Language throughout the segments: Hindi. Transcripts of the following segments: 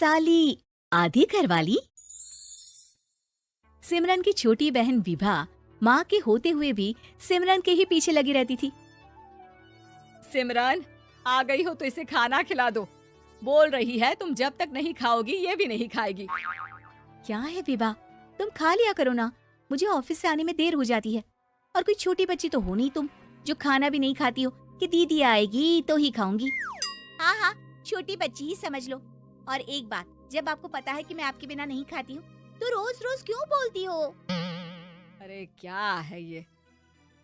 साली आधी घरवाली। सिमरन की छोटी बहन विभा माँ के होते हुए भी सिमरन के ही पीछे लगी रहती थी। सिमरन, आ गई हो तो इसे खाना खिला दो। बोल रही है तुम जब तक नहीं खाओगी ये भी नहीं खाएगी। क्या है विभा, तुम खा लिया करो ना, मुझे ऑफिस से आने में देर हो जाती है। और कोई छोटी बच्ची तो हो नहीं तुम जो खाना भी नहीं खाती हो कि दीदी आएगी तो ही खाऊंगी। हाँ हाँ, छोटी बच्ची ही समझ लो। और एक बात, जब आपको पता है कि मैं आपके बिना नहीं खाती हूँ तो रोज रोज क्यों बोलती हो? अरे क्या है ये,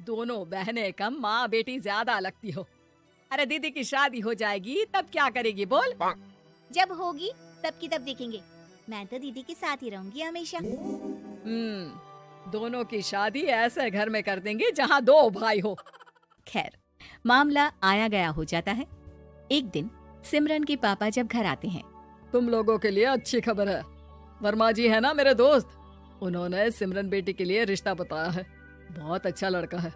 दोनों बहनें कम माँ बेटी ज्यादा लगती हो। अरे दीदी की शादी हो जाएगी तब क्या करेगी बोल? जब होगी तब की तब देखेंगे। मैं तो दीदी के साथ ही रहूंगी हमेशा। दोनों की शादी ऐसे घर में कर देंगे जहाँ दो भाई हो। खैर, मामला आया गया हो जाता है। एक दिन सिमरन के पापा जब घर आते हैं। तुम लोगों के लिए अच्छी खबर है। वर्मा जी है ना मेरे दोस्त, उन्होंने सिमरन बेटी के लिए रिश्ता बताया है। बहुत अच्छा लड़का है,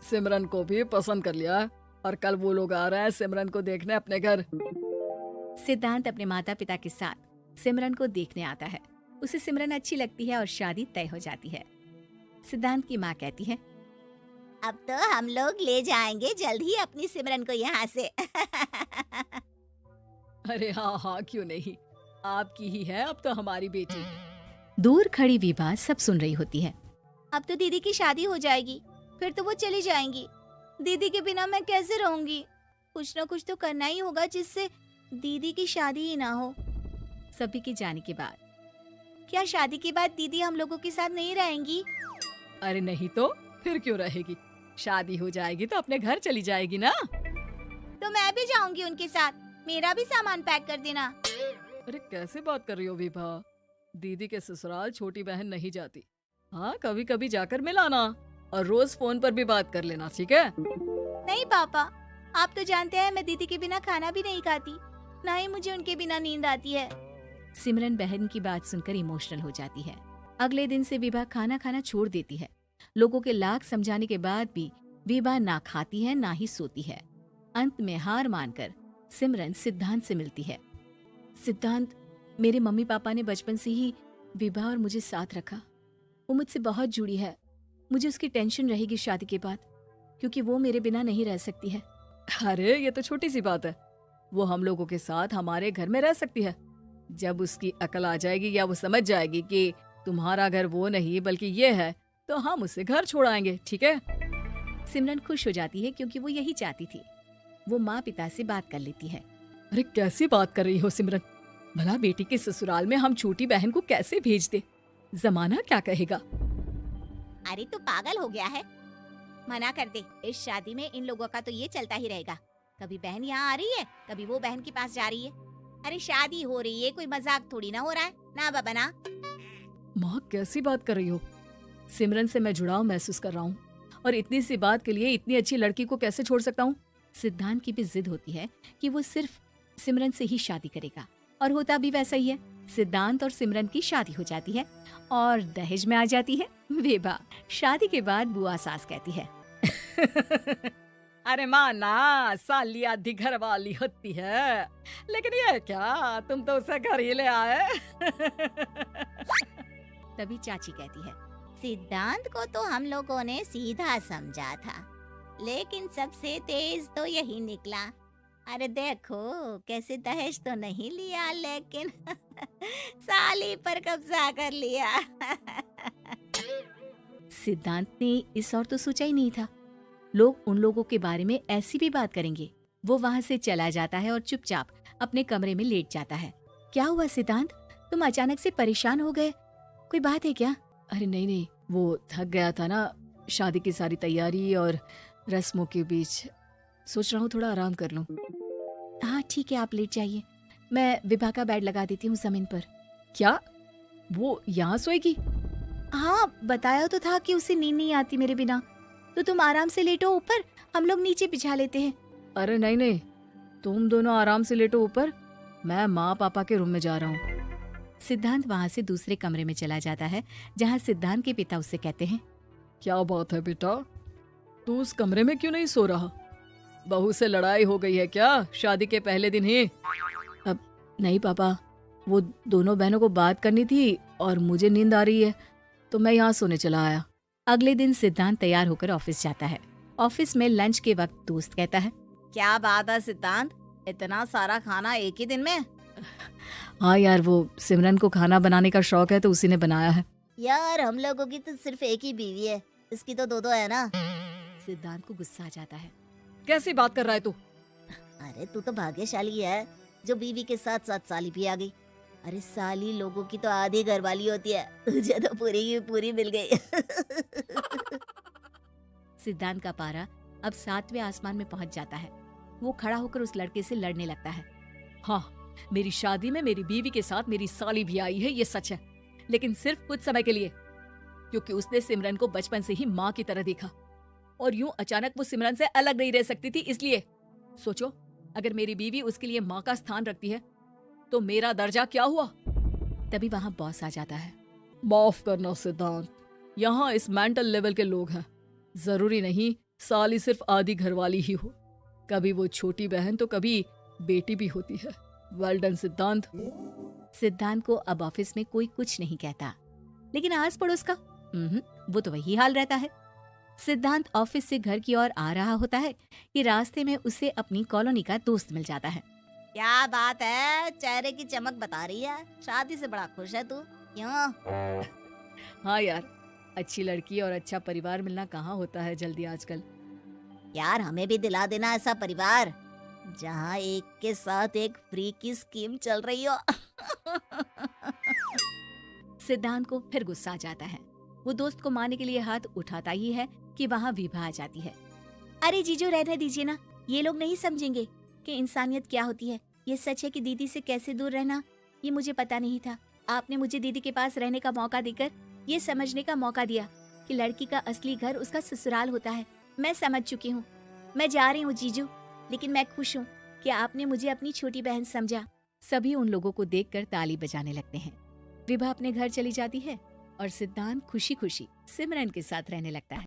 सिमरन को भी पसंद कर लिया है और कल वो लोग आ रहे हैं सिमरन को देखने अपने घर। सिद्धांत अपने माता पिता के साथ सिमरन को देखने आता है। उसे सिमरन अच्छी लगती है और शादी तय हो जाती है। सिद्धांत की माँ कहती है, अब तो हम लोग ले जाएंगे जल्द ही अपनी सिमरन को यहाँ से। अरे हाँ हाँ, क्यों नहीं, आपकी ही है अब तो हमारी बेटी। दूर खड़ी विभा सब सुन रही होती है। अब तो दीदी की शादी हो जाएगी, फिर तो वो चली जाएंगी। दीदी के बिना मैं कैसे रहूंगी? कुछ ना कुछ तो करना ही होगा जिससे दीदी की शादी ही ना हो। सभी के जाने के बाद क्या शादी के बाद दीदी हम लोगों के साथ नहीं रहेंगी? अरे नहीं तो फिर क्यों रहेगी, शादी हो जाएगी तो अपने घर चली जाएगी ना। तो मैं भी जाऊंगी उनके साथ, मेरा भी सामान पैक कर देना। अरे कैसे बात कर रही हो विभा, दीदी के ससुराल छोटी बहन नहीं जाती। हाँ, कभी कभी जाकर मिलाना और रोज फोन पर भी बात कर लेना, ठीक है? नहीं पापा, आप तो जानते हैं मैं दीदी के बिना खाना भी नहीं खाती, ना ही मुझे उनके बिना नींद आती है। सिमरन बहन की बात सुनकर इमोशनल हो जाती है। अगले दिन से विभा खाना खाना छोड़ देती है। लोगों के लाख समझाने के बाद भी विभा ना खाती है ना ही सोती है। अंत में हार मानकर सिमरन सिद्धांत से मिलती है। सिद्धांत, मेरे मम्मी पापा ने बचपन से ही विभा और मुझे साथ रखा। वो मुझसे बहुत जुड़ी है। मुझे उसकी टेंशन रहेगी शादी के बाद, क्योंकि वो मेरे बिना नहीं रह सकती है। अरे ये तो छोटी सी बात है, वो हम लोगों के साथ हमारे घर में रह सकती है। जब उसकी अकल आ जाएगी या वो समझ जाएगी कि तुम्हारा घर वो नहीं बल्कि ये है, तो हम उसे घर छोड़ाएंगे, ठीक है? सिमरन खुश हो जाती है क्योंकि वो यही चाहती थी। वो माँ पिता से बात कर लेती है। अरे कैसी बात कर रही हो सिमरन, भला बेटी के ससुराल में हम छोटी बहन को कैसे भेज दे? जमाना क्या कहेगा? अरे तो पागल हो गया है, मना कर दे। इस शादी में इन लोगों का तो ये चलता ही रहेगा, कभी बहन यहाँ आ रही है, कभी वो बहन के पास जा रही है। अरे शादी हो रही है, कोई मजाक थोड़ी ना हो रहा है ना बाबा ना। माँ कैसी बात कर रही हो? सिमरन से मैं जुड़ाव महसूस कर रहा हूँ और इतनी सी बात के लिए इतनी अच्छी लड़की को कैसे छोड़ सकता हूँ? सिद्धांत की भी जिद होती है कि वो सिर्फ सिमरन से ही शादी करेगा, और होता भी वैसा ही है। सिद्धांत और सिमरन की शादी हो जाती है और दहेज में आ जाती है विभा। शादी के बाद बुआ सास कहती है, अरे माँ ना, साली आधी घर वाली होती है, लेकिन ये क्या, तुम तो उसे घर ही ले आए। तभी चाची कहती है, सिद्धांत को तो हम लोगों ने सीधा समझा था, लेकिन सबसे तेज तो यही निकला। अरे देखो कैसे दहेज तो नहीं लिया, लेकिन साली पर कब्जा कर लिया। सिद्धांत ने इस और तो सोचा ही नहीं था, लोग उन लोगों के बारे में ऐसी भी बात करेंगे। वो वहाँ से चला जाता है और चुपचाप अपने कमरे में लेट जाता है। क्या हुआ सिद्धांत, तुम अचानक से परेशान हो गए, कोई बात है क्या? अरे नहीं नहीं, वो थक गया था ना, शादी की सारी तैयारी और रस्मों के बीच, सोच रहा हूँ थोड़ा आराम कर लूं। हाँ ठीक है, आप लेट जाइए, मैं विभा का बेड लगा देती हूँ जमीन पर। क्या वो यहाँ सोएगी? हाँ, बताया तो था कि उसे नींद नहीं आती मेरे बिना, तो तुम आराम से लेटो ऊपर, हम लोग नीचे बिछा लेते हैं। अरे नहीं नहीं, तुम दोनों आराम से लेटो ऊपर, मैं माँ पापा के रूम में जा रहा हूँ। सिद्धांत वहाँ से दूसरे कमरे में चला जाता है, जहाँ सिद्धांत के पिता उससे कहते हैं, क्या बात है बेटा, तू उस कमरे में क्यों नहीं सो रहा? बहू से लड़ाई हो गई है क्या शादी के पहले दिन ही? अब नहीं पापा, वो दोनों बहनों को बात करनी थी और मुझे नींद आ रही है, तो मैं यहाँ सोने चला आया। अगले दिन सिद्धांत तैयार होकर ऑफिस जाता है। ऑफिस में लंच के वक्त दोस्त कहता है, क्या बात है सिद्धांत, इतना सारा खाना एक ही दिन में? हाँ यार, वो सिमरन को खाना बनाने का शौक है तो उसी ने बनाया है। यार हम लोगों की तो सिर्फ एक ही बीवी है, इसकी तो दो है ना। सिद्धांत को गुस्सा आ जाता है। कैसी बात कर रहा है तू? अरे तू तो भाग्यशाली है जो बीवी के साथ साथ साली भी आ गई। अरे साली लोगों की तो आधी घरवाली होती है, तुझे तो पूरी की पूरी मिल गई। सिद्धांत का पारा अब 7वें आसमान में पहुंच जाता है। वो खड़ा होकर उस लड़के से लड़ने लगता है। हाँ, मेरी शादी में मेरी बीवी के साथ मेरी साली भी आई है, ये सच है, लेकिन सिर्फ कुछ समय के लिए, क्योंकि उसने सिमरन को बचपन से ही माँ की तरह देखा और यूं अचानक वो सिमरन से अलग नहीं रह सकती थी। इसलिए सोचो, अगर मेरी बीवी उसके लिए माँ का स्थान रखती है तो मेरा दर्जा क्या हुआ? तभी वहां बॉस आ जाता है। माफ करना सिद्धांत, यहाँ इस मेंटल लेवल के लोग हैं, जरूरी नहीं साली सिर्फ आधी घरवाली ही हो, कभी वो छोटी बहन तो कभी बेटी भी होती है। वेल डन सिद्धांत। सिद्धांत को अब ऑफिस में कोई कुछ नहीं कहता, लेकिन आस पड़ोस का वो तो वही हाल रहता है। सिद्धांत ऑफिस से घर की ओर आ रहा होता है कि रास्ते में उसे अपनी कॉलोनी का दोस्त मिल जाता है। क्या बात है, चेहरे की चमक बता रही है, शादी से बड़ा खुश है तू, क्यों? हाँ यार, अच्छी लड़की और अच्छा परिवार मिलना कहाँ होता है जल्दी आजकल। यार हमें भी दिला देना ऐसा परिवार जहाँ एक के साथ एक फ्री की स्कीम चल रही हो। सिद्धांत को फिर गुस्सा आ जाता है। वो दोस्त को मारने के लिए हाथ उठाता ही है कि वहाँ विभा आ जाती है। अरे जीजू, रहने दीजिए ना, ये लोग नहीं समझेंगे कि इंसानियत क्या होती है। ये सच है कि दीदी से कैसे दूर रहना, ये मुझे पता नहीं था। आपने मुझे दीदी के पास रहने का मौका देकर ये समझने का मौका दिया कि लड़की का असली घर उसका ससुराल होता है। मैं समझ चुकी हूँ, मैं जा रही हूँ जीजू, लेकिन मैं खुश हूँ कि आपने मुझे अपनी छोटी बहन समझा। सभी उन लोगों को देखकर ताली बजाने लगते हैं। विभा अपने घर चली जाती है और सिद्धांत खुशी खुशी सिमरन के साथ रहने लगता है।